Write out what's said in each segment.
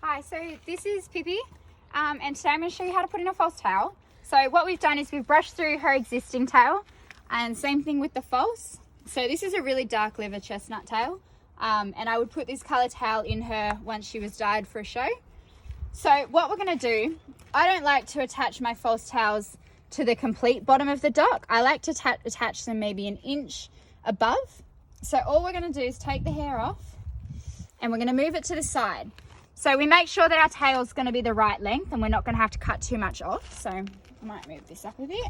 Hi, so this is Pippi, and today I'm going to show you how to put in a false tail. So what we've done is we've brushed through her existing tail, and same thing with the false. So this is a really dark liver chestnut tail, and I would put this colour tail in her once she was dyed for a show. So what we're going to do, I don't like to attach my false tails to the complete bottom of the dock. I like to attach them maybe an inch above. So all we're going to do is take the hair off, and we're going to move it to the side. So we make sure that our tail is going to be the right length and we're not going to have to cut too much off. So I might move this up a bit.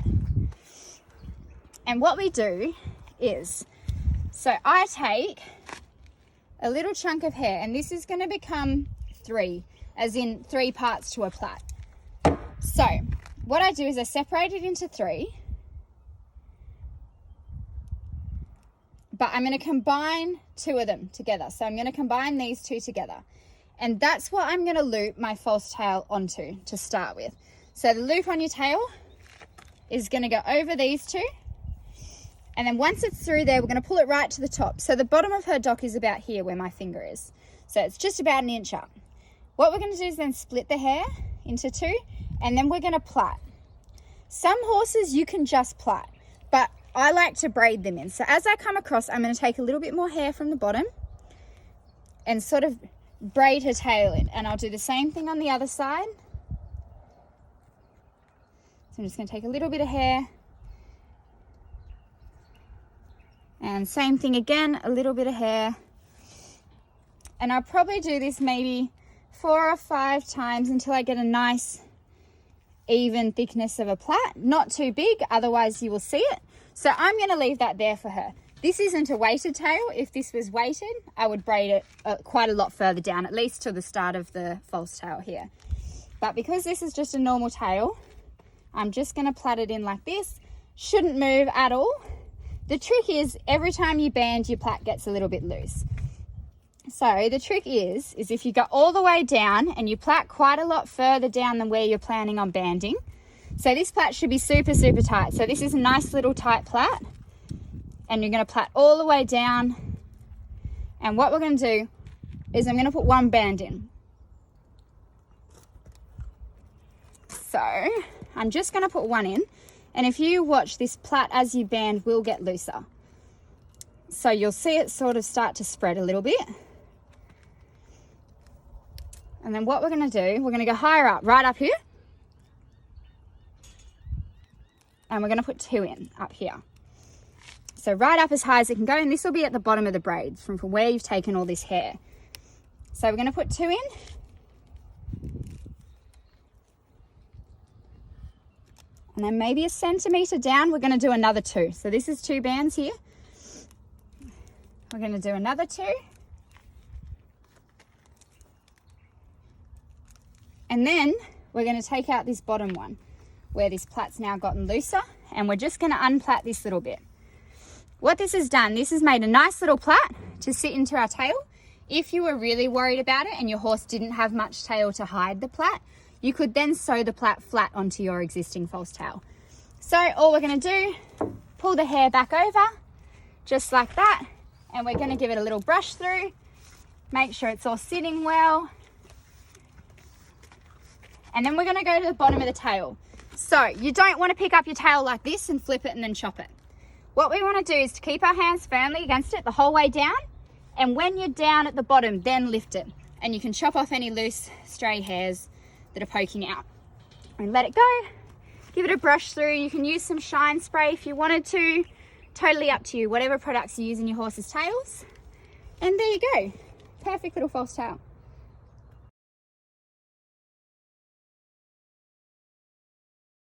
And what we do is, so I take a little chunk of hair, and this is going to become 3, as in 3 parts to a plait. So what I do is I separate it into 3. But I'm going to combine 2 of them together. So I'm going to combine these 2 together. And that's what I'm going to loop my false tail onto to start with. So the loop on your tail is going to go over these 2. And then once it's through there, we're going to pull it right to the top. So the bottom of her dock is about here where my finger is. So it's just about an inch up. What we're going to do is then split the hair into 2, and then we're going to plait. Some horses you can just plait, but I like to braid them in. So as I come across, I'm going to take a little bit more hair from the bottom and sort of braid her tail in, and I'll do the same thing on the other side. So I'm just going to take a little bit of hair, and same thing again, a little bit of hair, and I'll probably do this maybe 4 or 5 times until I get a nice even thickness of a plait. Not too big, otherwise you will see it. So I'm going to leave that there for her. This isn't a weighted tail. If this was weighted, I would braid it quite a lot further down, at least to the start of the false tail here. But because this is just a normal tail, I'm just going to plait it in like this. Shouldn't move at all. The trick is every time you band, your plait gets a little bit loose. So the trick is if you go all the way down and you plait quite a lot further down than where you're planning on banding. So this plait should be super, super tight. So this is a nice little tight plait. And you're going to plait all the way down. And what we're going to do is I'm going to put 1 band in. So I'm just going to put 1 in. And if you watch, this plait as you band will get looser. So you'll see it sort of start to spread a little bit. And then what we're going to do, we're going to go higher up, right up here. And we're going to put 2 in up here. So right up as high as it can go, and this will be at the bottom of the braids from where you've taken all this hair. So we're going to put 2 in. And then maybe a centimetre down, we're going to do another 2. So this is 2 bands here. We're going to do another 2. And then we're going to take out this bottom one where this plait's now gotten looser, and we're just going to unplait this little bit. What this has done, this has made a nice little plait to sit into our tail. If you were really worried about it and your horse didn't have much tail to hide the plait, you could then sew the plait flat onto your existing false tail. So all we're going to do, pull the hair back over, just like that, and we're going to give it a little brush through, make sure it's all sitting well. And then we're going to go to the bottom of the tail. So you don't want to pick up your tail like this and flip it and then chop it. What we want to do is to keep our hands firmly against it the whole way down, and when you're down at the bottom, then lift it, and you can chop off any loose stray hairs that are poking out. And let it go, give it a brush through. You can use some shine spray if you wanted to, totally up to you, whatever products you use in your horse's tails. And there you go, perfect little false tail.